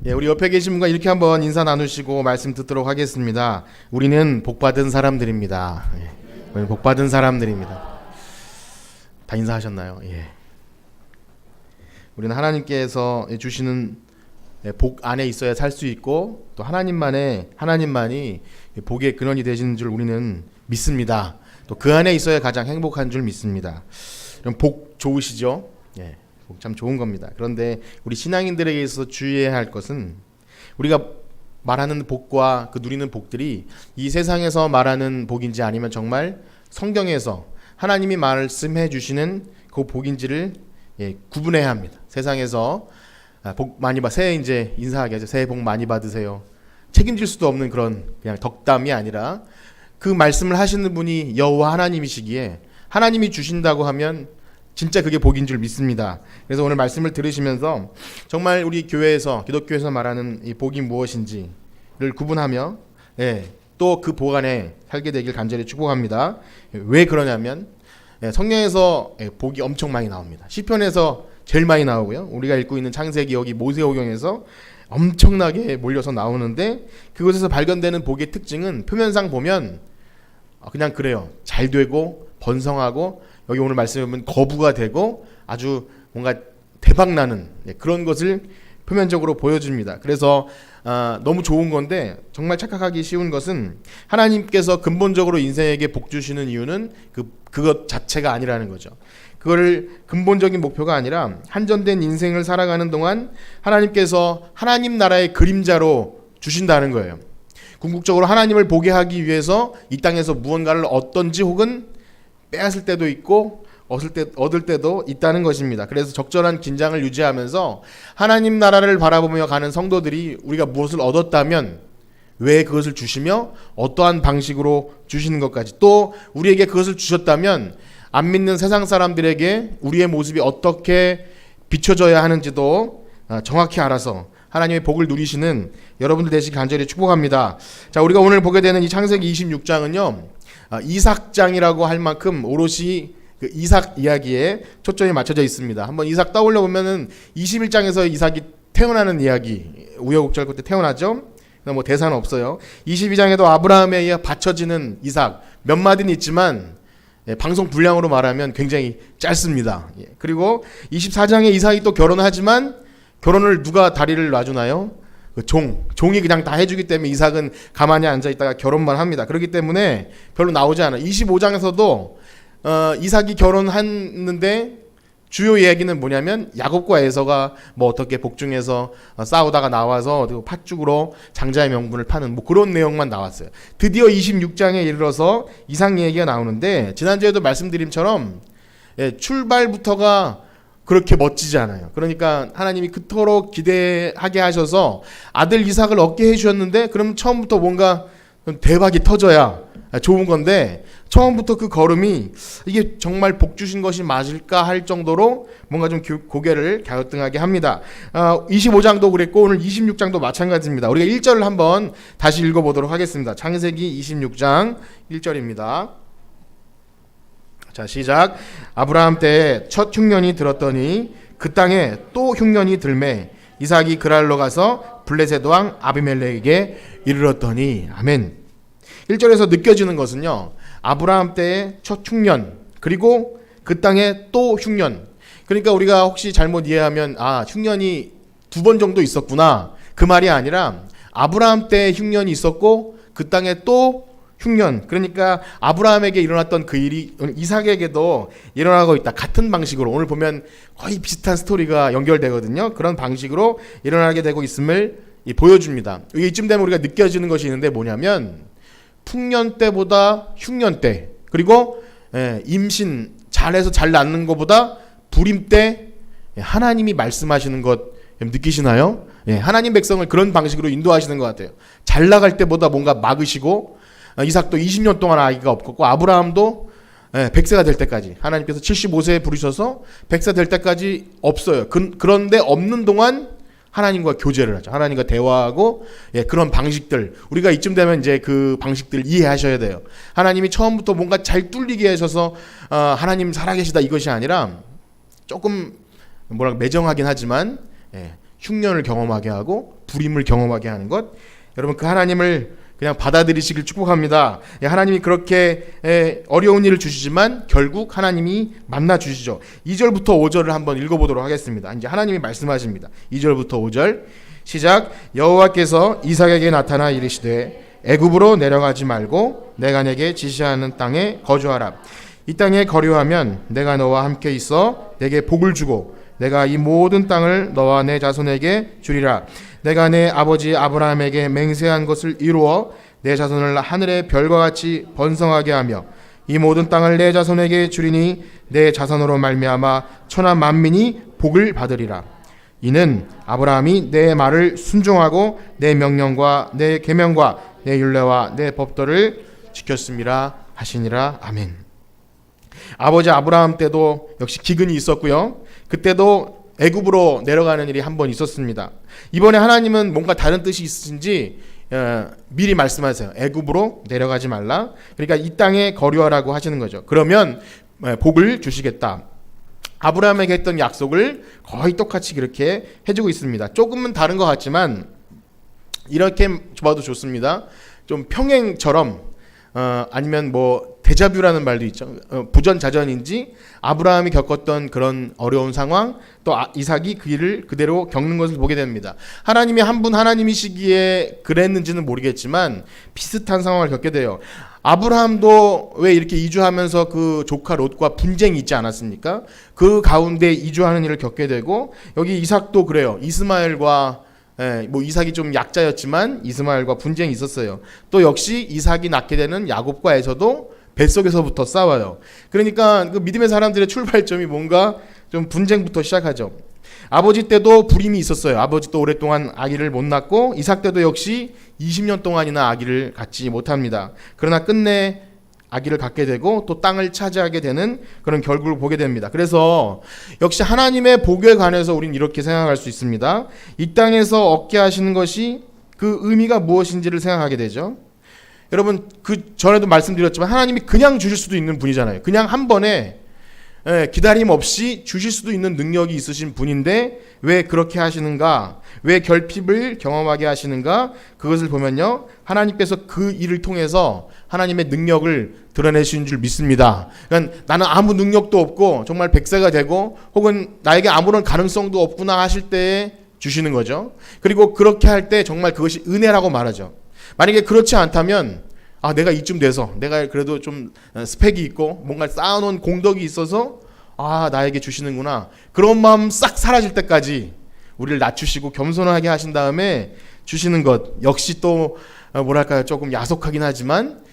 예, 우리 옆에 계신 분과 이렇게 한번 인사 나누시고 말씀 듣도록 하겠습니다. 우리는 복받은 사람들입니다. 예, 우리는 복받은 사람들입니다. 다 인사하셨나요? 예. 우리는 하나님께서 주시는 복 안에 있어야 살 수 있고 또 하나님만이 복의 근원이 되시는 줄 우리는 믿습니다. 또 그 안에 있어야 가장 행복한 줄 믿습니다. 그럼 복 좋으시죠? 예. 복 참 좋은 겁니다. 그런데 우리 신앙인들에게 있어서 주의해야 할 것은 우리가 말하는 복과 그 누리는 복들이 이 세상에서 말하는 복인지 아니면 정말 성경에서 하나님이 말씀해 주시는 그 복인지를 구분해야 합니다. 세상에서 복 많이 새해 이제 인사하게 하죠. 새해 복 많이 받으세요. 책임질 수도 없는 그런 그냥 덕담이 아니라 그 말씀을 하시는 분이 여호와 하나님이시기에 하나님이 주신다고 하면 진짜 그게 복인 줄 믿습니다. 그래서 오늘 말씀을 들으시면서 정말 우리 교회에서 기독교에서 말하는 이 복이 무엇인지를 구분하며 또 그 복 안에 살게 되길 간절히 축복합니다. 왜 그러냐면 성경에서 복이 엄청 많이 나옵니다. 시편에서 제일 많이 나오고요. 우리가 읽고 있는 창세기 여기 모세오경에서 엄청나게 몰려서 나오는데 그곳에서 발견되는 복의 특징은 표면상 보면 그냥 그래요. 잘 되고 번성하고 여기 오늘 말씀에 보면 거부가 되고 아주 뭔가 대박나는 그런 것을 표면적으로 보여줍니다. 그래서 너무 좋은 건데 정말 착각하기 쉬운 것은 하나님께서 근본적으로 인생에게 복 주시는 이유는 그것 자체가 아니라는 거죠. 그거를 근본적인 목표가 아니라 한전된 인생을 살아가는 동안 하나님께서 하나님 나라의 그림자로 주신다는 거예요. 궁극적으로 하나님을 보게 하기 위해서 이 땅에서 무언가를 얻던지 혹은 빼앗을 때도 있고 얻을 때도 있다는 것입니다. 그래서 적절한 긴장을 유지하면서 하나님 나라를 바라보며 가는 성도들이 우리가 무엇을 얻었다면 왜 그것을 주시며 어떠한 방식으로 주시는 것까지 또 우리에게 그것을 주셨다면 안 믿는 세상 사람들에게 우리의 모습이 어떻게 비춰져야 하는지도 정확히 알아서 하나님의 복을 누리시는 여러분들 되시기 간절히 축복합니다. 자, 우리가 오늘 보게 되는 이 창세기 26장은요. 이삭장이라고 할 만큼 오롯이 그 이삭 이야기에 초점이 맞춰져 있습니다. 한번 이삭 떠올려 보면은 21장에서 이삭이 태어나는 이야기, 우여곡절 끝에 태어나죠. 뭐 대사는 없어요. 22장에도 아브라함에 의해 바쳐지는 이삭 몇 마디는 있지만 방송 분량으로 말하면 굉장히 짧습니다. 그리고 24장에 이삭이 또 결혼하지만 결혼을 누가 다리를 놔주나요? 종이 그냥 다 해주기 때문에 이삭은 가만히 앉아있다가 결혼만 합니다. 그렇기 때문에 별로 나오지 않아요. 25장에서도 이삭이 결혼했는데 주요 이야기는 뭐냐면 야곱과 에서가 뭐 어떻게 복중에서 싸우다가 나와서 팥죽으로 장자의 명분을 파는 뭐 그런 내용만 나왔어요. 드디어 26장에 이르러서 이삭 얘기가 나오는데 지난주에도 말씀드림처럼 출발부터가 그렇게 멋지지 않아요. 그러니까 하나님이 그토록 기대하게 하셔서 아들 이삭을 얻게 해주셨는데 그럼 처음부터 뭔가 대박이 터져야 좋은 건데 처음부터 그 걸음이 이게 정말 복 주신 것이 맞을까 할 정도로 뭔가 좀 고개를 갸우뚱하게 합니다. 25장도 그랬고 오늘 26장도 마찬가지입니다. 우리가 1절을 한번 다시 읽어보도록 하겠습니다. 창세기 26장 1절입니다. 자, 시작. 아브라함 때에 첫 흉년이 들었더니 그 땅에 또 흉년이 들매 이삭이 그랄로 가서 블레셋 왕 아비멜렉에게 이르렀더니 아멘. 1절에서 느껴지는 것은요. 아브라함 때의 첫 흉년 그리고 그 땅에 또 흉년. 그러니까 우리가 혹시 잘못 이해하면 흉년이 2번 정도 있었구나. 그 말이 아니라 아브라함 때에 흉년이 있었고 그 땅에 또 흉년. 그러니까 아브라함에게 일어났던 그 일이 이삭에게도 일어나고 있다. 같은 방식으로 오늘 보면 거의 비슷한 스토리가 연결되거든요. 그런 방식으로 일어나게 되고 있음을 보여줍니다. 이쯤 되면 우리가 느껴지는 것이 있는데 뭐냐면 풍년 때보다 흉년 때 그리고 임신 잘해서 잘 낳는 것보다 불임 때 하나님이 말씀하시는 것 느끼시나요? 하나님 백성을 그런 방식으로 인도하시는 것 같아요. 잘 나갈 때보다 뭔가 막으시고 이삭도 20년 동안 아기가 없었고 아브라함도 100세가 될 때까지 하나님께서 75세에 부르셔서 100세 될 때까지 없어요. 그런데 없는 동안 하나님과 교제를 하죠. 하나님과 대화하고 그런 방식들 우리가 이쯤 되면 이제 그 방식들 이해하셔야 돼요. 하나님이 처음부터 뭔가 잘 뚫리게 하셔서 하나님 살아계시다 이것이 아니라 조금 매정하긴 하지만 흉년을 경험하게 하고 불임을 경험하게 하는 것, 여러분 그 하나님을 그냥 받아들이시길 축복합니다. 하나님이 그렇게 어려운 일을 주시지만 결국 하나님이 만나 주시죠. 2절부터 5절을 한번 읽어보도록 하겠습니다. 이제 하나님이 말씀하십니다. 2절부터 5절 시작. 여호와께서 이삭에게 나타나 이르시되 애굽으로 내려가지 말고 내가 내게 지시하는 땅에 거주하라. 이 땅에 거류하면 내가 너와 함께 있어 내게 복을 주고 내가 이 모든 땅을 너와 내 자손에게 주리라. 내가 내 아버지 아브라함에게 맹세한 것을 이루어 내 자손을 하늘의 별과 같이 번성하게 하며 이 모든 땅을 내 자손에게 주리니 내 자손으로 말미암아 천하 만민이 복을 받으리라. 이는 아브라함이 내 말을 순종하고 내 명령과 내 계명과 내 율례와 내 법도를 지켰음이라 하시니라. 아멘. 아버지 아브라함 때도 역시 기근이 있었고요. 그때도 애굽으로 내려가는 일이 한 번 있었습니다. 이번에 하나님은 뭔가 다른 뜻이 있으신지 미리 말씀하세요. 애굽으로 내려가지 말라. 그러니까 이 땅에 거류하라고 하시는 거죠. 그러면 복을 주시겠다. 아브라함에게 했던 약속을 거의 똑같이 그렇게 해주고 있습니다. 조금은 다른 것 같지만 이렇게 봐도 좋습니다. 좀 평행처럼 아니면 뭐 데자뷰라는 말도 있죠. 부전자전인지 아브라함이 겪었던 그런 어려운 상황, 또 이삭이 그 일을 그대로 겪는 것을 보게 됩니다. 하나님이 한 분 하나님이시기에 그랬는지는 모르겠지만 비슷한 상황을 겪게 돼요. 아브라함도 왜 이렇게 이주하면서 그 조카 롯과 분쟁이 있지 않았습니까? 그 가운데 이주하는 일을 겪게 되고, 여기 이삭도 그래요. 이스마엘과 뭐 이삭이 좀 약자였지만 이스마엘과 분쟁이 있었어요. 또 역시 이삭이 낳게 되는 야곱과 에서도 뱃속에서부터 싸워요. 그러니까 그 믿음의 사람들의 출발점이 뭔가 좀 분쟁부터 시작하죠. 아버지 때도 불임이 있었어요. 아버지도 오랫동안 아기를 못 낳고, 이삭 때도 역시 20년 동안이나 아기를 갖지 못합니다. 그러나 끝내 아기를 갖게 되고 또 땅을 차지하게 되는 그런 결국을 보게 됩니다. 그래서 역시 하나님의 복에 관해서 우리는 이렇게 생각할 수 있습니다. 이 땅에서 얻게 하시는 것이 그 의미가 무엇인지를 생각하게 되죠. 여러분 그 전에도 말씀드렸지만 하나님이 그냥 주실 수도 있는 분이잖아요. 그냥 한 번에 기다림 없이 주실 수도 있는 능력이 있으신 분인데 왜 그렇게 하시는가, 왜 결핍을 경험하게 하시는가, 그것을 보면요, 하나님께서 그 일을 통해서 하나님의 능력을 드러내시는 줄 믿습니다. 그러니까 나는 아무 능력도 없고 정말 백세가 되고 혹은 나에게 아무런 가능성도 없구나 하실 때에 주시는 거죠. 그리고 그렇게 할 때 정말 그것이 은혜라고 말하죠. 만약에 그렇지 않다면 내가 이쯤 돼서 내가 그래도 좀 스펙이 있고 뭔가 쌓아놓은 공덕이 있어서 나에게 주시는구나, 그런 마음 싹 사라질 때까지 우리를 낮추시고 겸손하게 하신 다음에 주시는 것 역시 또 뭐랄까요, 조금 야속하긴 하지만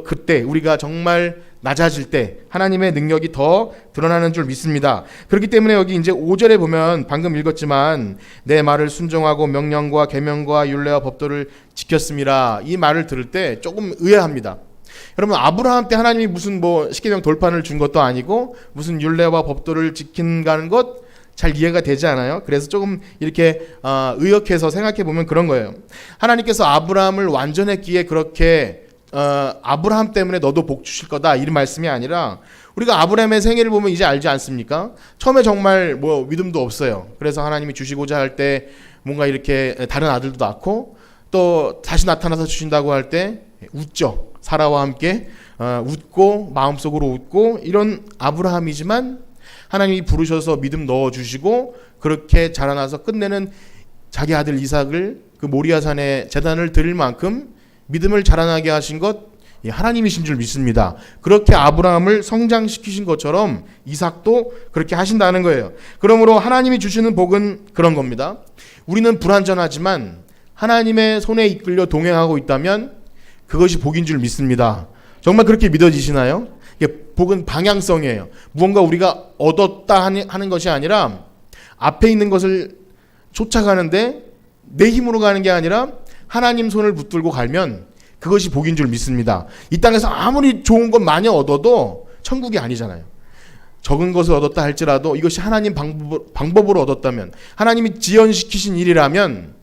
그때 우리가 정말 낮아질 때 하나님의 능력이 더 드러나는 줄 믿습니다. 그렇기 때문에 여기 이제 5절에 보면 방금 읽었지만 내 말을 순종하고 명령과 계명과 율례와 법도를 지켰음이라, 이 말을 들을 때 조금 의아합니다. 여러분 아브라함 때 하나님이 무슨 뭐 십계명 돌판을 준 것도 아니고 무슨 율례와 법도를 지킨다는 것 잘 이해가 되지 않아요? 그래서 조금 이렇게 의역해서 생각해 보면 그런 거예요. 하나님께서 아브라함을 완전했기에 그렇게 아브라함 때문에 너도 복 주실 거다 이런 말씀이 아니라, 우리가 아브라함의 생애를 보면 이제 알지 않습니까? 처음에 정말 뭐 믿음도 없어요. 그래서 하나님이 주시고자 할 때 뭔가 이렇게 다른 아들도 낳고 또 다시 나타나서 주신다고 할 때 웃죠. 사라와 함께 웃고 마음속으로 웃고 이런 아브라함이지만 하나님이 부르셔서 믿음 넣어주시고 그렇게 자라나서 끝내는 자기 아들 이삭을 그 모리아산에 제단을 드릴 만큼 믿음을 자라나게 하신 것 하나님이신 줄 믿습니다. 그렇게 아브라함을 성장시키신 것처럼 이삭도 그렇게 하신다는 거예요. 그러므로 하나님이 주시는 복은 그런 겁니다. 우리는 불완전하지만 하나님의 손에 이끌려 동행하고 있다면 그것이 복인 줄 믿습니다. 정말 그렇게 믿어지시나요? 복은 방향성이에요. 무언가 우리가 얻었다 하는 것이 아니라 앞에 있는 것을 쫓아가는데 내 힘으로 가는 게 아니라 하나님 손을 붙들고 가면 그것이 복인 줄 믿습니다. 이 땅에서 아무리 좋은 것 많이 얻어도 천국이 아니잖아요. 적은 것을 얻었다 할지라도 이것이 하나님 방법으로 얻었다면, 하나님이 지연시키신 일이라면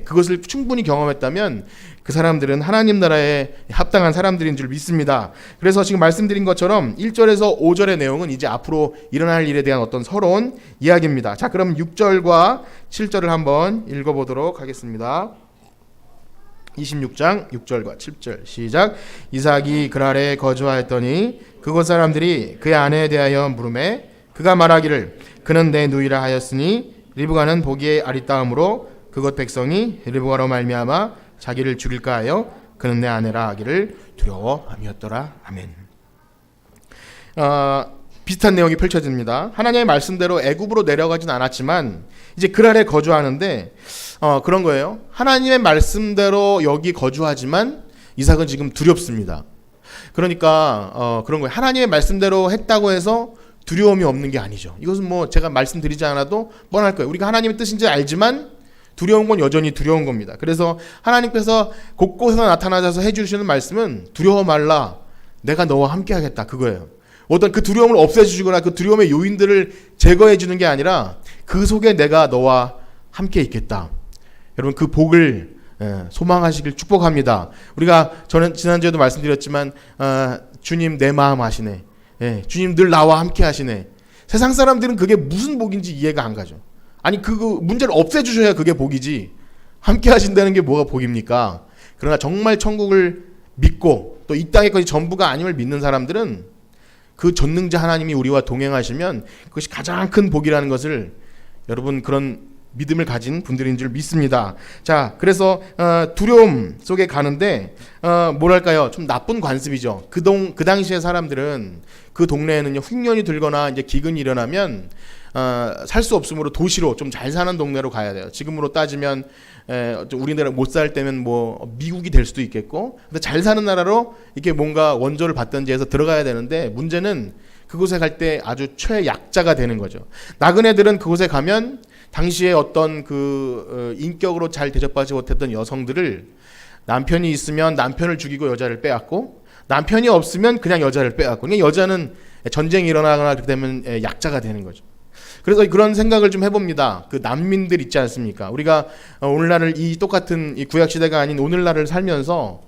그것을 충분히 경험했다면 그 사람들은 하나님 나라에 합당한 사람들인 줄 믿습니다. 그래서 지금 말씀드린 것처럼 1절에서 5절의 내용은 이제 앞으로 일어날 일에 대한 어떤 서러운 이야기입니다. 자, 그럼 6절과 7절을 한번 읽어보도록 하겠습니다. 26장 6절과 7절 시작. 이삭이 그랄에 거주하였더니 그곳 사람들이 그의 아내에 대하여 물으매 그가 말하기를 그는 내 누이라 하였으니 리브가는 보기에 아리따움으로 그곳 백성이 리브가로 말미암아 자기를 죽일까 하여 그는 내 아내라 하기를 두려워함이었더라. 아멘. 비슷한 내용이 펼쳐집니다. 하나님의 말씀대로 애굽으로 내려가진 않았지만 이제 그랄에 거주하는데 그런 거예요. 하나님의 말씀대로 여기 거주하지만 이삭은 지금 두렵습니다. 그러니까 그런 거예요. 하나님의 말씀대로 했다고 해서 두려움이 없는 게 아니죠. 이것은 뭐 제가 말씀드리지 않아도 뻔할 거예요. 우리가 하나님의 뜻인지 알지만 두려운 건 여전히 두려운 겁니다. 그래서 하나님께서 곳곳에서 나타나셔서 해주시는 말씀은 두려워 말라, 내가 너와 함께 하겠다, 그거예요. 어떤 그 두려움을 없애주시거나 그 두려움의 요인들을 제거해 주는 게 아니라 그 속에 내가 너와 함께 있겠다. 여러분 그 복을 소망하시길 축복합니다. 우리가 저는 지난주에도 말씀드렸지만 주님 내 마음 아시네. 주님 늘 나와 함께 하시네. 세상 사람들은 그게 무슨 복인지 이해가 안 가죠. 아니 그 문제를 없애주셔야 그게 복이지 함께 하신다는 게 뭐가 복입니까? 그러나 정말 천국을 믿고 또 이 땅의 것이 전부가 아님을 믿는 사람들은 그 전능자 하나님이 우리와 동행하시면 그것이 가장 큰 복이라는 것을 여러분 그런 믿음을 가진 분들인 줄 믿습니다. 자, 그래서 두려움 속에 가는데 뭐랄까요, 좀 나쁜 관습이죠. 그 당시의 사람들은 그 동네에는요 흉년이 들거나 이제 기근이 일어나면 살 수 없으므로 도시로 좀 잘 사는 동네로 가야 돼요. 지금으로 따지면 우리나라 못 살 때면 뭐 미국이 될 수도 있겠고, 근데 잘 사는 나라로 이렇게 뭔가 원조를 받든지 해서 들어가야 되는데 문제는 그곳에 갈 때 아주 최약자가 되는 거죠. 나그네들은 그곳에 가면 당시에 어떤 인격으로 잘 대접받지 못했던 여성들을 남편이 있으면 남편을 죽이고 여자를 빼앗고 남편이 없으면 그냥 여자를 빼앗고, 그러니까 여자는 전쟁이 일어나거나 그렇게 되면 약자가 되는 거죠. 그래서 그런 생각을 좀 해봅니다. 그 난민들 있지 않습니까? 우리가 오늘날을 이 똑같은 이 구약 시대가 아닌 오늘날을 살면서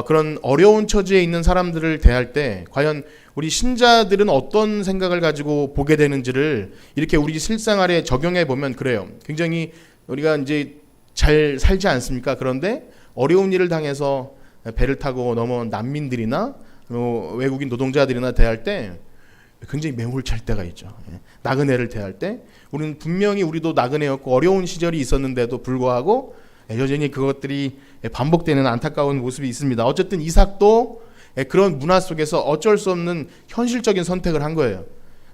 그런 어려운 처지에 있는 사람들을 대할 때 과연 우리 신자들은 어떤 생각을 가지고 보게 되는지를 이렇게 우리 실생활에 적용해 보면 그래요. 굉장히 우리가 이제 잘 살지 않습니까? 그런데 어려운 일을 당해서 배를 타고 넘어온 난민들이나 외국인 노동자들이나 대할 때 굉장히 매몰찰 때가 있죠. 나그네를 대할 때 우리는 분명히 우리도 나그네였고 어려운 시절이 있었는데도 불구하고 여전히 그것들이 반복되는 안타까운 모습이 있습니다. 어쨌든 이삭도 그런 문화 속에서 어쩔 수 없는 현실적인 선택을 한 거예요.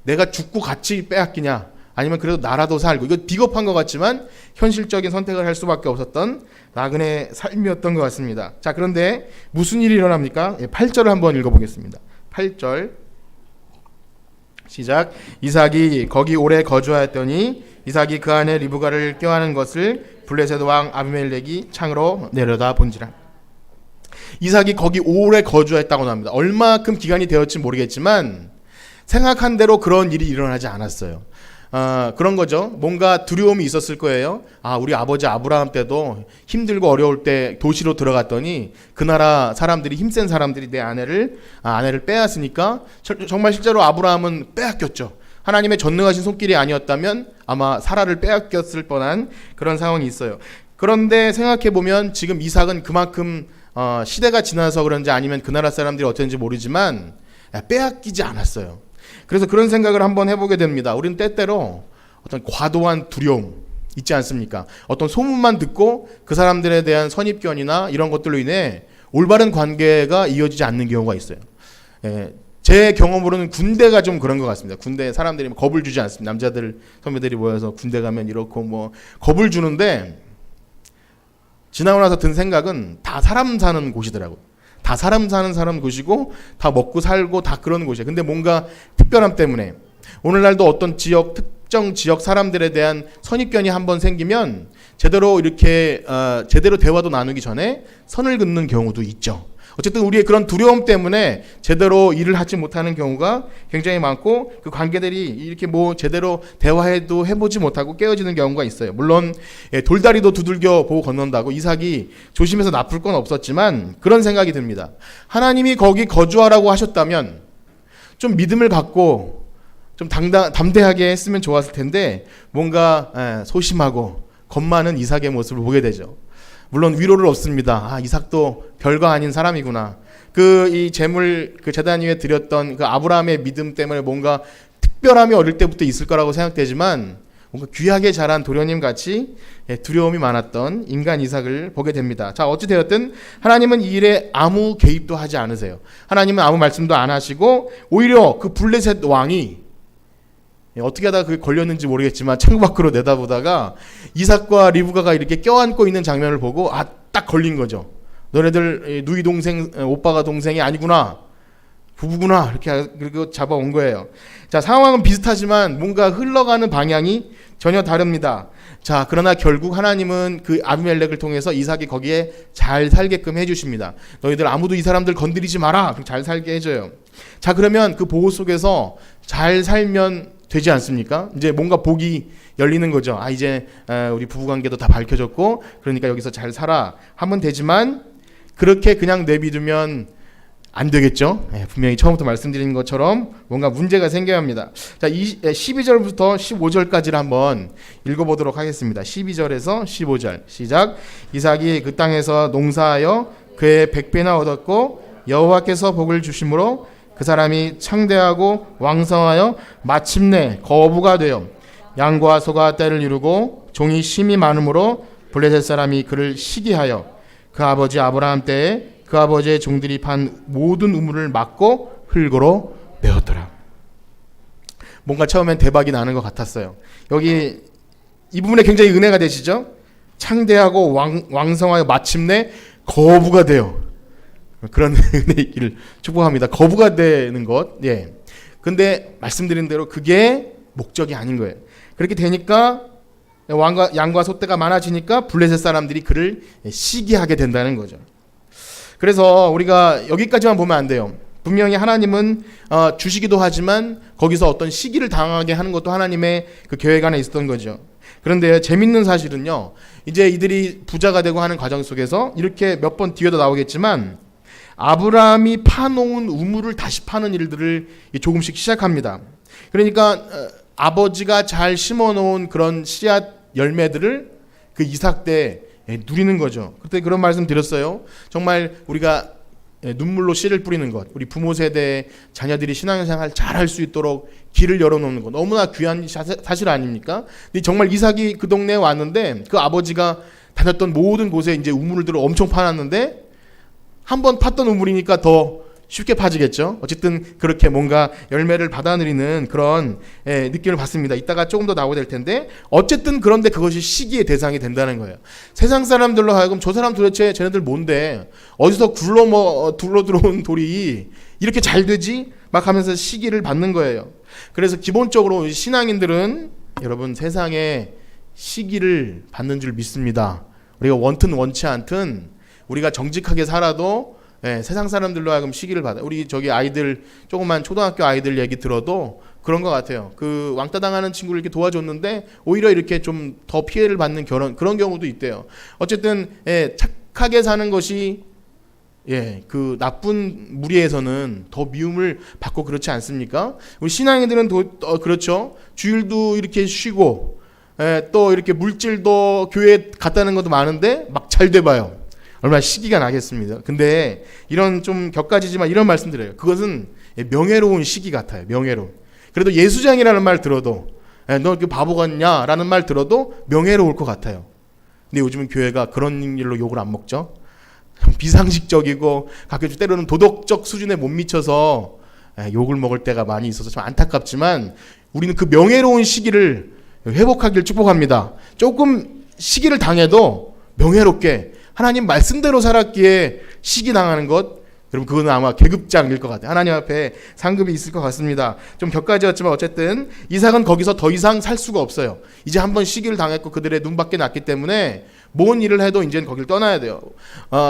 내가 죽고 같이 빼앗기냐, 아니면 그래도 나라도 살고, 이거 비겁한 것 같지만 현실적인 선택을 할 수밖에 없었던 나그네 삶이었던 것 같습니다. 자, 그런데 무슨 일이 일어납니까? 8절을 한번 읽어보겠습니다. 8절 시작. 이삭이 거기 오래 거주하였더니 이삭이 그 안에 리브가를 껴안은 것을 블레셋 왕 아비멜렉이 창으로 내려다 본지라. 이삭이 거기 오래 거주했다고 합니다. 얼마큼 기간이 되었지 모르겠지만 생각한 대로 그런 일이 일어나지 않았어요. 그런 거죠. 뭔가 두려움이 있었을 거예요. 우리 아버지 아브라함 때도 힘들고 어려울 때 도시로 들어갔더니 그 나라 사람들이, 힘센 사람들이 내 아내를 빼앗으니까 정말 실제로 아브라함은 빼앗겼죠. 하나님의 전능하신 손길이 아니었다면 아마 사라를 빼앗겼을 뻔한 그런 상황이 있어요. 그런데 생각해보면 지금 이삭은 그만큼 시대가 지나서 그런지 아니면 그 나라 사람들이 어땠는지 모르지만 빼앗기지 않았어요. 그래서 그런 생각을 한번 해보게 됩니다. 우리는 때때로 어떤 과도한 두려움 있지 않습니까? 어떤 소문만 듣고 그 사람들에 대한 선입견이나 이런 것들로 인해 올바른 관계가 이어지지 않는 경우가 있어요. 제 경험으로는 군대가 좀 그런 것 같습니다. 군대 사람들이 겁을 주지 않습니다. 남자들 선배들이 모여서 군대 가면 이렇고 뭐 겁을 주는데, 지나고 나서 든 생각은 다 사람 사는 곳이더라고요. 다 사람 사는 곳이고 다 먹고 살고 다 그런 곳이에요. 근데 뭔가 특별함 때문에 오늘날도 어떤 특정 지역 사람들에 대한 선입견이 한번 생기면 제대로 이렇게 제대로 대화도 나누기 전에 선을 긋는 경우도 있죠. 어쨌든 우리의 그런 두려움 때문에 제대로 일을 하지 못하는 경우가 굉장히 많고 그 관계들이 이렇게 뭐 제대로 대화해도 해보지 못하고 깨어지는 경우가 있어요. 물론 돌다리도 두들겨 보고 건넌다고 이삭이 조심해서 나쁠 건 없었지만 그런 생각이 듭니다. 하나님이 거기 거주하라고 하셨다면 좀 믿음을 갖고 좀 담대하게 했으면 좋았을 텐데 뭔가 소심하고 겁 많은 이삭의 모습을 보게 되죠. 물론 위로를 얻습니다. 이삭도 별거 아닌 사람이구나. 이 재물 그 제단 위에 드렸던 그 아브라함의 믿음 때문에 뭔가 특별함이 어릴 때부터 있을 거라고 생각되지만 뭔가 귀하게 자란 도련님 같이 두려움이 많았던 인간 이삭을 보게 됩니다. 자, 어찌 되었든 하나님은 이 일에 아무 개입도 하지 않으세요. 하나님은 아무 말씀도 안 하시고 오히려 그 블레셋 왕이 어떻게 하다가 그게 걸렸는지 모르겠지만 창문 밖으로 내다보다가 이삭과 리브가가 이렇게 껴안고 있는 장면을 보고 딱 걸린 거죠. 너네들 누이 동생 오빠가 동생이 아니구나, 부부구나, 이렇게 그리고 잡아온 거예요. 자, 상황은 비슷하지만 뭔가 흘러가는 방향이 전혀 다릅니다. 자, 그러나 결국 하나님은 그 아비멜렉을 통해서 이삭이 거기에 잘 살게끔 해주십니다. 너희들 아무도 이 사람들 건드리지 마라, 잘 살게 해줘요. 자, 그러면 그 보호 속에서 잘 살면 되지 않습니까? 이제 뭔가 복이 열리는 거죠. 이제 우리 부부관계도 다 밝혀졌고 그러니까 여기서 잘 살아 하면 되지만 그렇게 그냥 내비두면 안 되겠죠. 분명히 처음부터 말씀드린 것처럼 뭔가 문제가 생겨야 합니다. 자, 12절부터 15절까지를 한번 읽어보도록 하겠습니다. 12절에서 15절 시작. 이삭이 그 땅에서 농사하여 그의 100배나 얻었고 여호와께서 복을 주심으로 그 사람이 창대하고 왕성하여 마침내 거부가 되어 양과 소가 떼를 이루고 종이 심이 많으므로 블레셋 사람이 그를 시기하여 그 아버지 아브라함 때에 그 아버지의 종들이 판 모든 우물을 막고 흙으로 메웠더라. 뭔가 처음엔 대박이 나는 것 같았어요. 여기 이 부분에 굉장히 은혜가 되시죠? 창대하고 왕성하여 마침내 거부가 되어, 그런 은혜 있기를 축복합니다. 거부가 되는 것. 예. 근데 말씀드린 대로 그게 목적이 아닌 거예요. 그렇게 되니까 양과 소떼가 많아지니까 블레셋 사람들이 그를 시기하게 된다는 거죠. 그래서 우리가 여기까지만 보면 안 돼요. 분명히 하나님은 주시기도 하지만 거기서 어떤 시기를 당하게 하는 것도 하나님의 그 계획 안에 있었던 거죠. 그런데 재밌는 사실은요, 이제 이들이 부자가 되고 하는 과정 속에서 이렇게 몇 번 뒤에도 나오겠지만 아브라함이 파놓은 우물을 다시 파는 일들을 조금씩 시작합니다. 그러니까 아버지가 잘 심어놓은 그런 씨앗 열매들을 그 이삭 때 누리는 거죠. 그때 그런 말씀 드렸어요. 정말 우리가 눈물로 씨를 뿌리는 것, 우리 부모 세대의 자녀들이 신앙생활 잘 할 수 있도록 길을 열어놓는 것, 너무나 귀한 사실 아닙니까? 근데 정말 이삭이 그 동네에 왔는데 그 아버지가 다녔던 모든 곳에 이제 우물들을 엄청 파놨는데 한번 팠던 우물이니까 더 쉽게 파지겠죠. 어쨌든 그렇게 뭔가 열매를 받아들이는 그런 느낌을 받습니다. 이따가 조금 더 나오게 될 텐데 어쨌든 그런데 그것이 시기의 대상이 된다는 거예요. 세상 사람들로 하여금 저 사람 도대체 쟤네들 뭔데 어디서 굴러 들어온 돌이 이렇게 잘 되지? 막 하면서 시기를 받는 거예요. 그래서 기본적으로 신앙인들은 여러분 세상에 시기를 받는 줄 믿습니다. 우리가 원튼 원치 않든 우리가 정직하게 살아도 세상 사람들로 하여금 시기를 받아요. 우리 저기 아이들 조그만 초등학교 아이들 얘기 들어도 그런 것 같아요. 그 왕따 당하는 친구를 이렇게 도와줬는데 오히려 이렇게 좀 더 피해를 받는 그런 경우도 있대요. 어쨌든 착하게 사는 것이 그 나쁜 무리에서는 더 미움을 받고 그렇지 않습니까? 우리 신앙인들은 그렇죠. 주일도 이렇게 쉬고 또 이렇게 물질도 교회에 갔다는 것도 많은데 막 잘 돼봐요. 얼마나 시기가 나겠습니다. 근데 이런 좀 격가지지만 이런 말씀 드려요. 그것은 명예로운 시기 같아요. 명예로운. 그래도 예수장이라는 말 들어도 너 그 바보 같냐? 라는 말 들어도 명예로울 것 같아요. 근데 요즘은 교회가 그런 일로 욕을 안 먹죠. 비상식적이고 가끔 때로는 도덕적 수준에 못 미쳐서 욕을 먹을 때가 많이 있어서 좀 안타깝지만 우리는 그 명예로운 시기를 회복하길 축복합니다. 조금 시기를 당해도 명예롭게 하나님 말씀대로 살았기에 시기 당하는 것, 여러분 그거는 아마 계급장일 것 같아요. 하나님 앞에 상급이 있을 것 같습니다. 좀 격가지였지만 어쨌든 이삭은 거기서 더 이상 살 수가 없어요. 이제 한번 시기를 당했고 그들의 눈밖에 났기 때문에 뭔 일을 해도 이제는 거길 떠나야 돼요.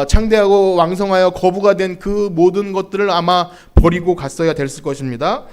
창대하고 왕성하여 거부가 된 그 모든 것들을 아마 버리고 갔어야 됐을 것입니다.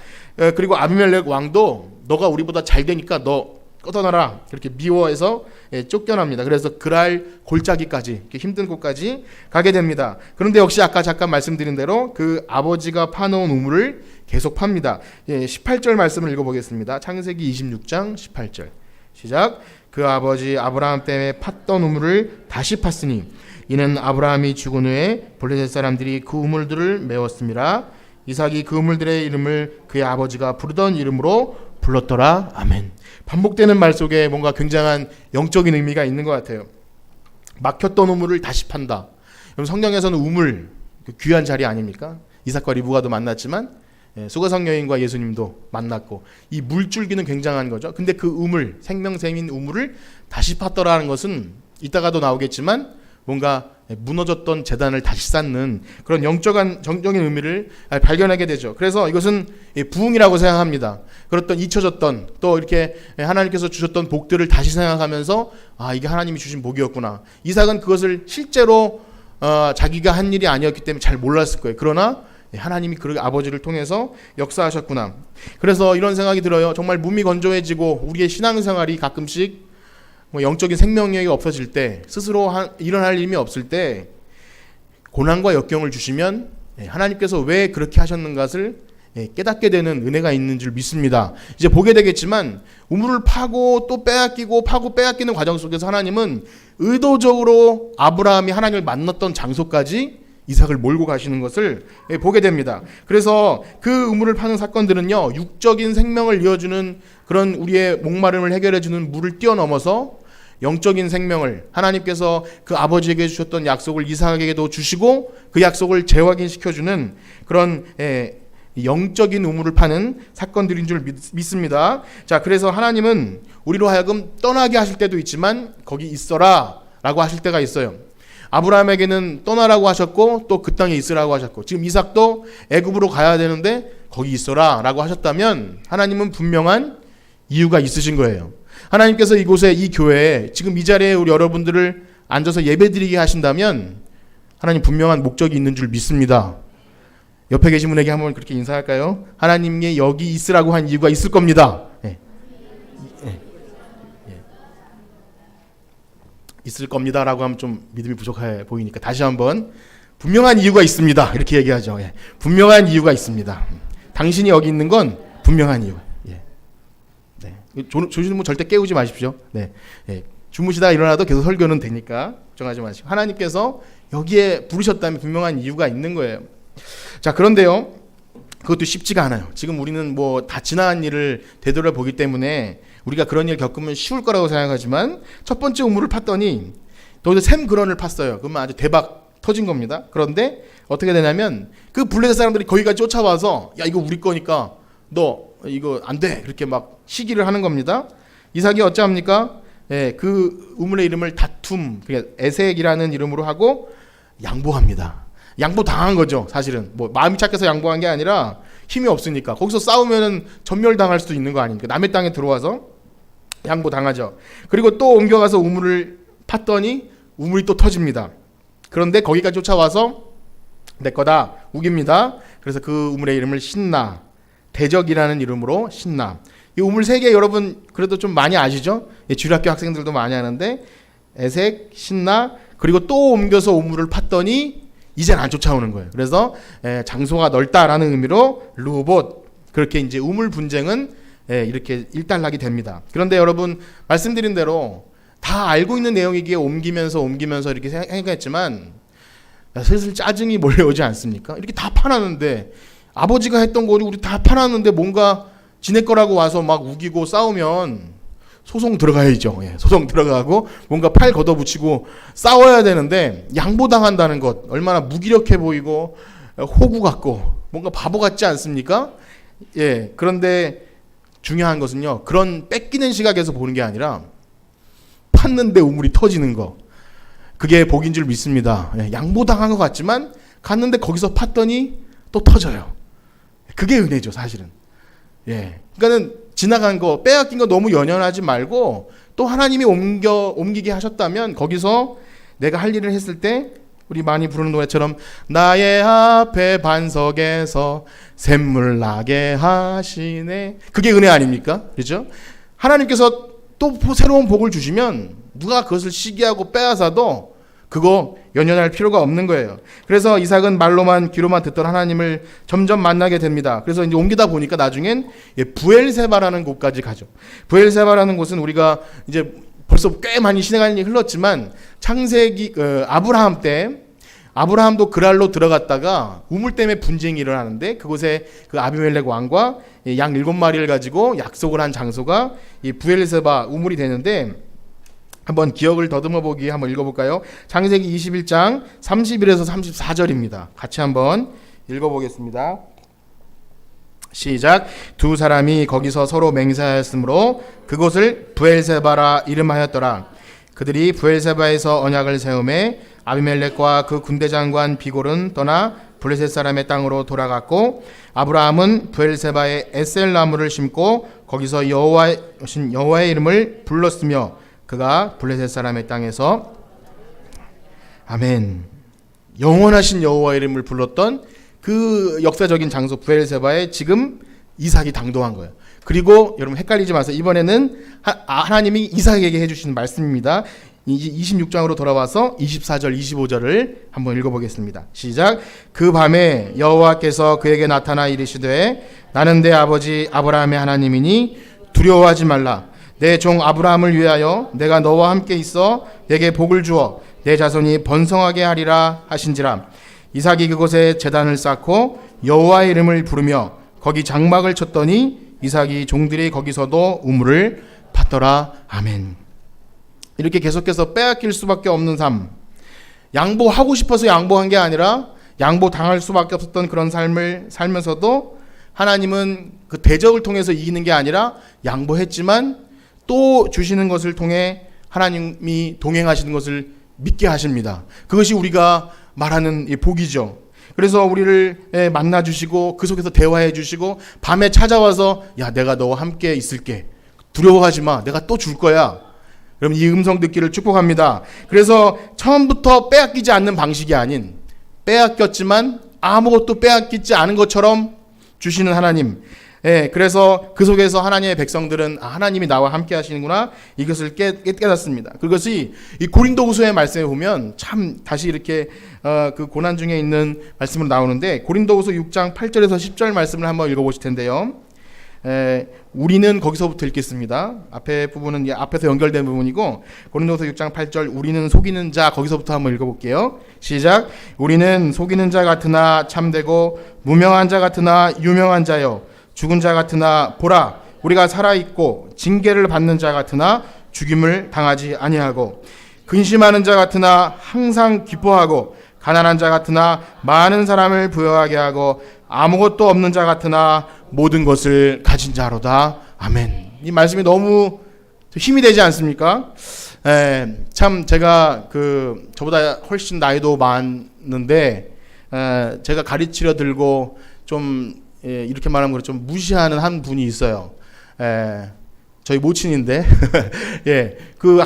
그리고 아비멜렉 왕도 너가 우리보다 잘 되니까 너 떠나라 그렇게 미워해서 쫓겨납니다. 그래서 그랄 골짜기까지 이렇게 힘든 곳까지 가게 됩니다. 그런데 역시 아까 잠깐 말씀드린 대로 그 아버지가 파놓은 우물을 계속 팝니다. 18절 말씀을 읽어보겠습니다. 창세기 26장 18절 시작. 그 아버지 아브라함 때문에 팠던 우물을 다시 팠으니 이는 아브라함이 죽은 후에 블레셋 사람들이 그 우물들을 메웠습니다. 이삭이 그 우물들의 이름을 그의 아버지가 부르던 이름으로 불렀더라. 아멘. 반복되는 말 속에 뭔가 굉장한 영적인 의미가 있는 것 같아요. 막혔던 우물을 다시 판다. 그럼 성경에서는 우물 귀한 자리 아닙니까? 이삭과 리브가도 만났지만 수가성 여인과 예수님도 만났고 이 물줄기는 굉장한 거죠. 근데 그 우물, 생명샘인 우물을 다시 팠더라는 것은 이따가도 나오겠지만 뭔가 무너졌던 제단을 다시 쌓는 그런 영적인 의미를 발견하게 되죠. 그래서 이것은 부흥이라고 생각합니다. 그렇던 잊혀졌던 또 이렇게 하나님께서 주셨던 복들을 다시 생각하면서 이게 하나님이 주신 복이었구나. 이삭은 그것을 실제로 자기가 한 일이 아니었기 때문에 잘 몰랐을 거예요. 그러나 하나님이 그 아버지를 통해서 역사하셨구나. 그래서 이런 생각이 들어요. 정말 몸이 건조해지고 우리의 신앙생활이 가끔씩 영적인 생명력이 없어질 때, 스스로 일어날 힘이 없을 때 고난과 역경을 주시면 하나님께서 왜 그렇게 하셨는 것을 깨닫게 되는 은혜가 있는 줄 믿습니다. 이제 보게 되겠지만 우물을 파고 또 빼앗기고 파고 빼앗기는 과정 속에서 하나님은 의도적으로 아브라함이 하나님을 만났던 장소까지 이삭을 몰고 가시는 것을 보게 됩니다. 그래서 그 우물을 파는 사건들은요, 육적인 생명을 이어주는 그런 우리의 목마름을 해결해주는 물을 뛰어넘어서 영적인 생명을 하나님께서 그 아버지에게 주셨던 약속을 이삭에게도 주시고 그 약속을 재확인시켜주는 그런 영적인 우물을 파는 사건들인 줄 믿습니다. 자, 그래서 하나님은 우리로 하여금 떠나게 하실 때도 있지만 거기 있어라 라고 하실 때가 있어요. 아브라함에게는 떠나라고 하셨고 또 그 땅에 있으라고 하셨고, 지금 이삭도 애굽으로 가야 되는데 거기 있어라 라고 하셨다면 하나님은 분명한 이유가 있으신 거예요. 하나님께서 이곳에, 이 교회에 지금 이 자리에 우리 여러분들을 앉아서 예배드리게 하신다면 하나님 분명한 목적이 있는 줄 믿습니다. 옆에 계신 분에게 한번 그렇게 인사할까요? 하나님이 여기 있으라고 한 이유가 있을 겁니다. 있을 겁니다라고 하면 좀 믿음이 부족해 보이니까 다시 한번 분명한 이유가 있습니다 이렇게 얘기하죠. 분명한 이유가 있습니다. 당신이 여기 있는 건 분명한 이유. 조시는 뭐 절대 깨우지 마십시오. 주무시다 일어나도 계속 설교는 되니까 걱정하지 마시고, 하나님께서 여기에 부르셨다면 분명한 이유가 있는 거예요. 자, 그런데요, 그것도 쉽지가 않아요. 지금 우리는 뭐 다 지나간 일을 되돌아보기 때문에 우리가 그런 일 겪으면 쉬울 거라고 생각하지만 첫 번째 우물을 팠더니 또 샘 근원을 팠어요. 그러면 아주 대박 터진 겁니다. 그런데 어떻게 되냐면 그 블레셋 사람들이 거기까지 쫓아와서 야, 이거 우리 거니까 너 이거 안 돼, 그렇게 막 시기를 하는 겁니다. 이삭이 어찌합니까? 그 우물의 이름을 다툼, 그러니까 에색이라는 이름으로 하고 양보합니다. 양보 당한 거죠. 사실은 뭐 마음이 착해서 양보한 게 아니라 힘이 없으니까 거기서 싸우면은 전멸당할 수도 있는 거 아닙니까? 남의 땅에 들어와서 양보 당하죠. 그리고 또 옮겨가서 우물을 팠더니 우물이 또 터집니다. 그런데 거기까지 쫓아와서 내 거다 우깁니다. 그래서 그 우물의 이름을 신나, 대적이라는 이름으로 신나. 이 우물 세 개 여러분 그래도 좀 많이 아시죠? 주일학교 학생들도 많이 아는데 에색, 신나, 그리고 또 옮겨서 우물을 팠더니 이젠 안 쫓아오는 거예요. 그래서 장소가 넓다라는 의미로 르호봇, 그렇게 이제 우물 분쟁은 이렇게 일단락이 됩니다. 그런데 여러분 말씀드린 대로 다 알고 있는 내용이기에 옮기면서 이렇게 생각했지만 슬슬 짜증이 몰려오지 않습니까? 이렇게 다 파놨는데, 아버지가 했던 거를 우리 다 파놨는데 뭔가 지네 거라고 와서 막 우기고 싸우면 소송 들어가야죠. 소송 들어가고 뭔가 팔 걷어붙이고 싸워야 되는데 양보당한다는 것 얼마나 무기력해 보이고 호구 같고 뭔가 바보 같지 않습니까? 그런데 중요한 것은요, 그런 뺏기는 시각에서 보는 게 아니라 팠는데 우물이 터지는 거, 그게 복인 줄 믿습니다. 양보당한 것 같지만 갔는데 거기서 팠더니 또 터져요. 그게 은혜죠, 사실은. 그러니까는 지나간 거, 빼앗긴 거 너무 연연하지 말고 또 하나님이 옮기게 하셨다면 거기서 내가 할 일을 했을 때 우리 많이 부르는 노래처럼 나의 앞에 반석에서 샘물 나게 하시네. 그게 은혜 아닙니까? 그렇죠? 하나님께서 또 새로운 복을 주시면 누가 그것을 시기하고 빼앗아도 그거 연연할 필요가 없는 거예요. 그래서 이삭은 말로만 귀로만 듣던 하나님을 점점 만나게 됩니다. 그래서 이제 옮기다 보니까 나중엔 부엘세바라는 곳까지 가죠. 부엘세바라는 곳은 우리가 이제 벌써 꽤 많이 시간이 흘렀지만 창세기 아브라함 때 아브라함도 그랄로 들어갔다가 우물 때문에 분쟁이 일어나는데 그곳에 그 아비멜렉 왕과 양 7마리를 가지고 약속을 한 장소가 이 부엘세바 우물이 되는데 한번 기억을 더듬어 보기 한번 읽어볼까요? 창세기 21장 31에서 34절입니다. 같이 한번 읽어보겠습니다. 시작. 두 사람이 거기서 서로 맹세하였으므로 그곳을 부엘세바라 이름하였더라. 그들이 부엘세바에서 언약을 세우매 아비멜렉과 그 군대 장관 비골은 떠나 블레셋 사람의 땅으로 돌아갔고 아브라함은 부엘세바에 에셀 나무를 심고 거기서 여호와의 이름을 불렀으며 그가 블레셋 사람의 땅에서 아멘 영원하신 여호와의 이름을 불렀던 그 역사적인 장소 부엘세바에 지금 이삭이 당도한 거예요. 그리고 여러분 헷갈리지 마세요. 이번에는 하나님이 이삭에게 해주신 말씀입니다. 26장으로 돌아와서 24절 25절을 한번 읽어보겠습니다. 시작. 그 밤에 여호와께서 그에게 나타나 이르시되 나는 내 아버지 아브라함의 하나님이니 두려워하지 말라. 내 종 아브라함을 위하여 내가 너와 함께 있어 내게 복을 주어 내 자손이 번성하게 하리라 하신지라. 이삭이 그곳에 제단을 쌓고 여호와의 이름을 부르며 거기 장막을 쳤더니 이삭이 종들이 거기서도 우물을 팠더라. 아멘. 이렇게 계속해서 빼앗길 수밖에 없는 삶, 양보하고 싶어서 양보한 게 아니라 양보당할 수밖에 없었던 그런 삶을 살면서도 하나님은 그 대적을 통해서 이기는 게 아니라 양보했지만 또 주시는 것을 통해 하나님이 동행하시는 것을 믿게 하십니다. 그것이 우리가 말하는 이 복이죠. 그래서 우리를 만나 주시고 그 속에서 대화해 주시고 밤에 찾아와서 야 내가 너와 함께 있을게. 두려워하지 마. 내가 또 줄 거야. 여러분 이 음성 듣기를 축복합니다. 그래서 처음부터 빼앗기지 않는 방식이 아닌 빼앗겼지만 아무것도 빼앗기지 않은 것처럼 주시는 하나님. 그래서 그 속에서 하나님의 백성들은 하나님이 나와 함께 하시는구나 이것을 깨닫습니다. 그것이 이 고린도후서의 말씀에 보면 참 다시 이렇게 그 고난 중에 있는 말씀으로 나오는데 고린도후서 6장 8절에서 10절 말씀을 한번 읽어보실 텐데요. 우리는 거기서부터 읽겠습니다. 앞에 부분은 앞에서 연결된 부분이고 고린도서 6장 8절 우리는 속이는 자 거기서부터 한번 읽어볼게요. 시작. 우리는 속이는 자 같으나 참되고 무명한 자 같으나 유명한 자요 죽은 자 같으나 보라 우리가 살아있고 징계를 받는 자 같으나 죽임을 당하지 아니하고 근심하는 자 같으나 항상 기뻐하고 가난한 자 같으나 많은 사람을 부여하게 하고 아무것도 없는 자 같으나 모든 것을 가진 자로다. 아멘. 이 말씀이 너무 힘이 되지 않습니까? 참 제가 저보다 훨씬 나이도 많은데 제가 가르치려 들고 좀 이렇게 말하면 좀 무시하는 한 분이 있어요. 저희 모친인데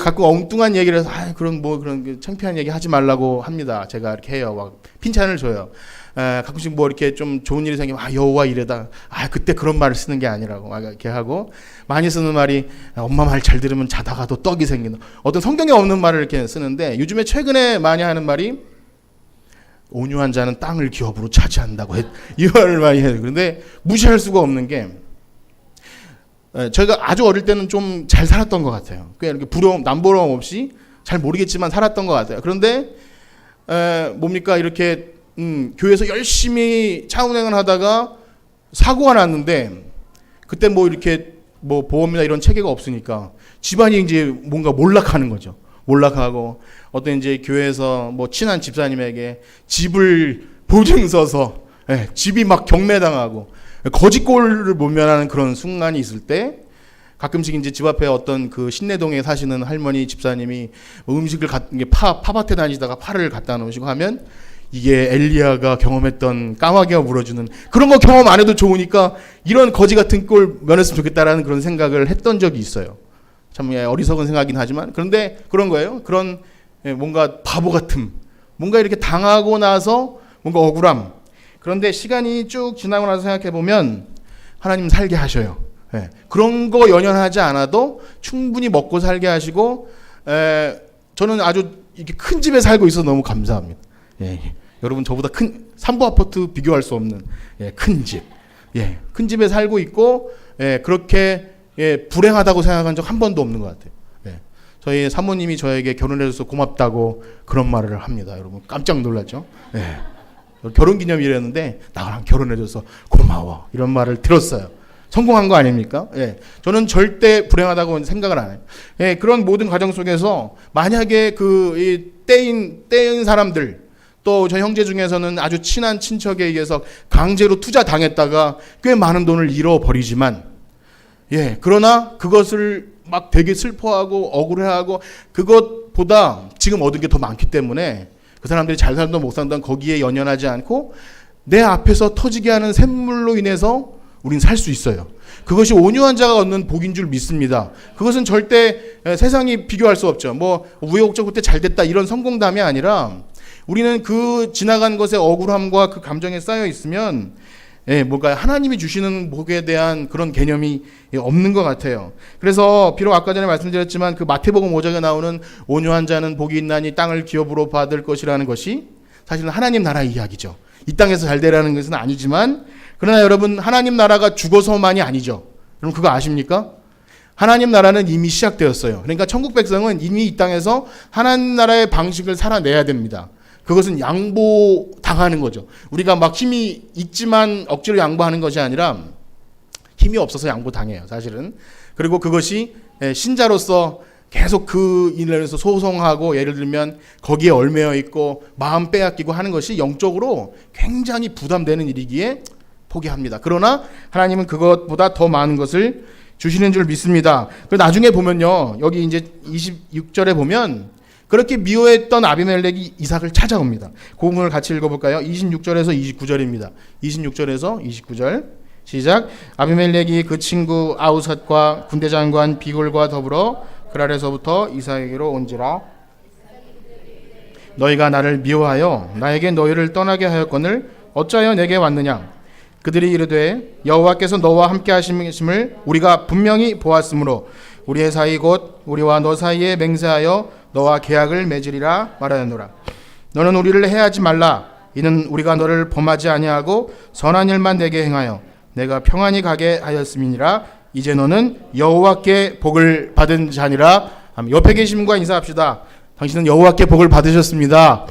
가끔 엉뚱한 얘기를 해서 그런 창피한 얘기 하지 말라고 합니다. 제가 이렇게 해요. 막 핀찬을 줘요. 가끔씩 이렇게 좀 좋은 일이 생기면 여호와 이래다. 그때 그런 말을 쓰는 게 아니라고 막 이렇게 하고 많이 쓰는 말이 엄마 말 잘 들으면 자다가도 떡이 생긴다. 어떤 성경에 없는 말을 이렇게 쓰는데 요즘에 최근에 많이 하는 말이 온유한 자는 땅을 기업으로 차지한다고 이 말을 많이 해요. 그런데 무시할 수가 없는 게 저희가 아주 어릴 때는 좀 잘 살았던 것 같아요. 그냥 이렇게 남부러움 없이 잘 모르겠지만 살았던 것 같아요. 그런데 뭡니까 이렇게 교회에서 열심히 차운행을 하다가 사고가 났는데 그때 이렇게 보험이나 이런 체계가 없으니까 집안이 이제 뭔가 몰락하는 거죠. 몰락하고 어떤 이제 교회에서 친한 집사님에게 집을 보증 서서 집이 막 경매당하고 거지꼴을 모면하는 그런 순간이 있을 때 가끔씩 이제 집 앞에 어떤 그 신내동에 사시는 할머니 집사님이 음식을 파밭에 다니다가 파를 갖다 놓으시고 하면 이게 엘리야가 경험했던 까마귀가 물어주는 그런 거 경험 안 해도 좋으니까 이런 거지 같은 꼴 면했으면 좋겠다라는 그런 생각을 했던 적이 있어요. 참 어리석은 생각이긴 하지만 그런데 그런 거예요. 그런 뭔가 바보 같음, 뭔가 이렇게 당하고 나서 뭔가 억울함. 그런데 시간이 쭉 지나고 나서 생각해 보면 하나님 살게 하셔요. 그런 거 연연하지 않아도 충분히 먹고 살게 하시고, 저는 아주 이렇게 큰 집에 살고 있어서 너무 감사합니다. 여러분 저보다 큰 3부 아파트 비교할 수 없는 큰 집, 큰 집에 살고 있고, 그렇게 불행하다고 생각한 적 한 번도 없는 것 같아요. 저희 사모님이 저에게 결혼해줘서 고맙다고 그런 말을 합니다. 여러분 깜짝 놀랐죠? 결혼기념일이었는데 나랑 결혼해줘서 고마워 이런 말을 들었어요. 성공한 거 아닙니까? 저는 절대 불행하다고 생각을 안 해요. 그런 모든 과정 속에서 만약에 떼인 사람들, 또 저 형제 중에서는 아주 친한 친척에 의해서 강제로 투자 당했다가 꽤 많은 돈을 잃어버리지만, 그러나 그것을 막 되게 슬퍼하고 억울해하고 그것보다 지금 얻은 게 더 많기 때문에 그 사람들이 잘 살든 못 살든 거기에 연연하지 않고 내 앞에서 터지게 하는 샘물로 인해서 우린 살 수 있어요. 그것이 온유한 자가 얻는 복인 줄 믿습니다. 그것은 절대 세상이 비교할 수 없죠. 뭐 우여곡절 그때 잘 됐다 이런 성공담이 아니라 우리는 그 지나간 것의 억울함과 그 감정에 쌓여 있으면 뭔가 하나님이 주시는 복에 대한 그런 개념이 없는 것 같아요. 그래서 비록 아까 전에 말씀드렸지만 그 마태복음 5장에 나오는 온유한 자는 복이 있나니 땅을 기업으로 받을 것이라는 것이 사실은 하나님 나라의 이야기죠. 이 땅에서 잘 되라는 것은 아니지만, 그러나 여러분 하나님 나라가 죽어서만이 아니죠. 여러분 그거 아십니까? 하나님 나라는 이미 시작되었어요. 그러니까 천국 백성은 이미 이 땅에서 하나님 나라의 방식을 살아내야 됩니다. 그것은 양보당하는 거죠. 우리가 막 힘이 있지만 억지로 양보하는 것이 아니라 힘이 없어서 양보당해요, 사실은. 그리고 그것이 신자로서 계속 그 일을 해서 소송하고, 예를 들면 거기에 얽매여 있고 마음 빼앗기고 하는 것이 영적으로 굉장히 부담되는 일이기에 포기합니다. 그러나 하나님은 그것보다 더 많은 것을 주시는 줄 믿습니다. 그리고 나중에 보면요, 여기 이제 26절에 보면 그렇게 미워했던 아비멜렉이 이삭을 찾아옵니다. 그 부분을 같이 읽어볼까요? 26절에서 29절입니다. 26절에서 29절 시작. 아비멜렉이 그 친구 아우삿과 군대장관 비골과 더불어 그랄에서부터 이삭에게로 온지라. 너희가 나를 미워하여 나에게 너희를 떠나게 하였거늘 어찌하여 내게 왔느냐. 그들이 이르되 여호와께서 너와 함께 하심을 우리가 분명히 보았으므로 우리의 사이 곧 우리와 너 사이에 맹세하여 너와 계약을 맺으리라 말하였노라. 너는 우리를 해하지 말라. 이는 우리가 너를 범하지 아니하고 선한 일만 내게 행하여 내가 평안히 가게 하였음이니라. 이제 너는 여호와께 복을 받은 자니라. 옆에 계신 분과 인사합시다. 당신은 여호와께 복을 받으셨습니다.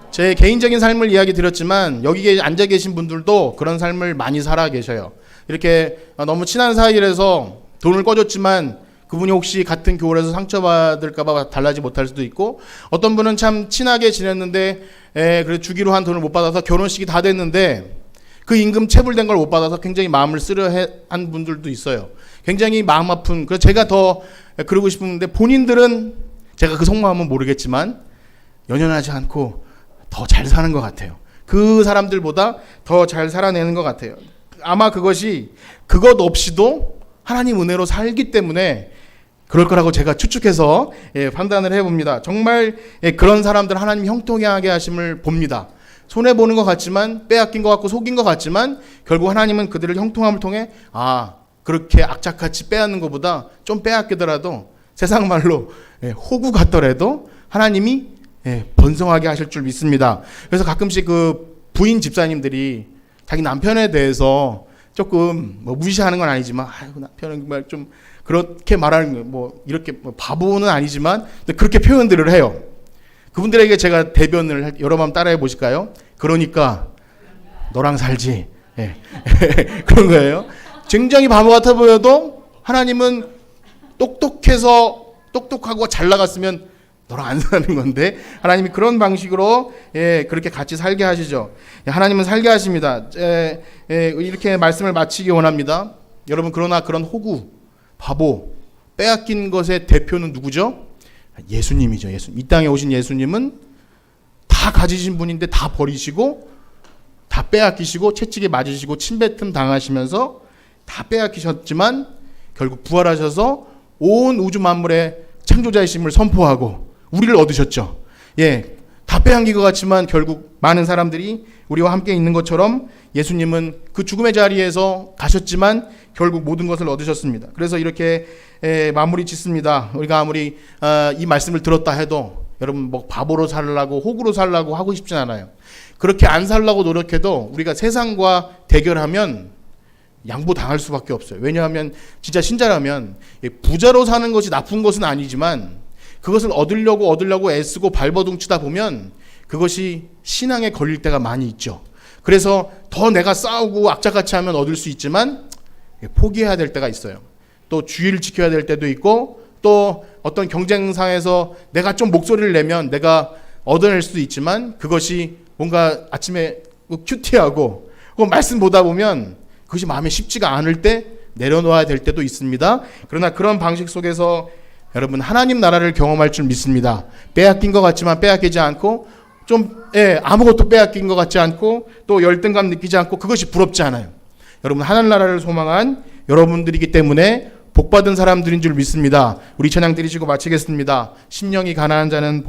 제 개인적인 삶을 이야기 드렸지만 여기에 앉아 계신 분들도 그런 삶을 많이 살아 계셔요. 이렇게 너무 친한 사이라서 돈을 꿔줬지만 그분이 혹시 같은 교회에서 상처받을까봐 달라지 못할 수도 있고, 어떤 분은 참 친하게 지냈는데 그래 주기로 한 돈을 못 받아서 결혼식이 다 됐는데 그 임금 체불된 걸 못 받아서 굉장히 마음을 쓰려한 분들도 있어요. 굉장히 마음 아픈. 그래서 제가 더 그러고 싶은데 본인들은 제가 그 속마음은 모르겠지만 연연하지 않고 더 잘 사는 것 같아요. 그 사람들보다 더 잘 살아내는 것 같아요. 아마 그것이 그것 없이도 하나님 은혜로 살기 때문에 그럴 거라고 제가 추측해서 판단을 해봅니다. 정말 그런 사람들 하나님 형통하게 하심을 봅니다. 손해보는 것 같지만, 빼앗긴 것 같고 속인 것 같지만 결국 하나님은 그들을 형통함을 통해 그렇게 악착같이 빼앗는 것보다 좀 빼앗기더라도 세상 말로 호구 같더라도 하나님이 번성하게 하실 줄 믿습니다. 그래서 가끔씩 그 부인 집사님들이 자기 남편에 대해서 조금 무시하는 건 아니지만 아이고 남편은 정말 좀 그렇게 말하는 이렇게 바보는 아니지만 그렇게 표현들을 해요. 그분들에게 제가 대변을 여러 번 따라해 보실까요? 그러니까 너랑 살지. 그런 거예요. 굉장히 바보 같아 보여도 하나님은 똑똑하고 잘 나갔으면 너랑 안 사는 건데 하나님이 그런 방식으로 그렇게 같이 살게 하시죠. 하나님은 살게 하십니다. 이렇게 말씀을 마치기 원합니다. 여러분, 그러나 그런 호구, 바보, 빼앗긴 것의 대표는 누구죠? 예수님이죠. 이 땅에 오신 예수님은 다 가지신 분인데 다 버리시고 다 빼앗기시고 채찍에 맞으시고 침뱉음 당하시면서 다 빼앗기셨지만 결국 부활하셔서 온 우주 만물의 창조자이심을 선포하고 우리를 얻으셨죠. 예, 다 빼앗긴 것 같지만 결국 많은 사람들이 우리와 함께 있는 것처럼 예수님은 그 죽음의 자리에서 가셨지만 결국 모든 것을 얻으셨습니다. 그래서 이렇게 마무리 짓습니다. 우리가 아무리 이 말씀을 들었다 해도 여러분 뭐 바보로 살라고 호구로 살라고 하고 싶진 않아요. 그렇게 안 살라고 노력해도 우리가 세상과 대결하면 양보당할 수밖에 없어요. 왜냐하면 진짜 신자라면 부자로 사는 것이 나쁜 것은 아니지만 그것을 얻으려고 애쓰고 발버둥치다 보면 그것이 신앙에 걸릴 때가 많이 있죠. 그래서 더 내가 싸우고 악착같이 하면 얻을 수 있지만 포기해야 될 때가 있어요. 또 주의를 지켜야 될 때도 있고 또 어떤 경쟁상에서 내가 좀 목소리를 내면 내가 얻어낼 수도 있지만 그것이 뭔가 아침에 큐티하고 말씀 보다 보면 그것이 마음에 쉽지가 않을 때 내려놓아야 될 때도 있습니다. 그러나 그런 방식 속에서 여러분 하나님 나라를 경험할 줄 믿습니다. 빼앗긴 것 같지만 빼앗기지 않고 좀 아무것도 빼앗긴 것 같지 않고 또 열등감 느끼지 않고 그것이 부럽지 않아요. 여러분 하늘 나라를 소망한 여러분들이기 때문에 복받은 사람들인 줄 믿습니다. 우리 찬양 드리시고 마치겠습니다. 심령이 가난한 자는 복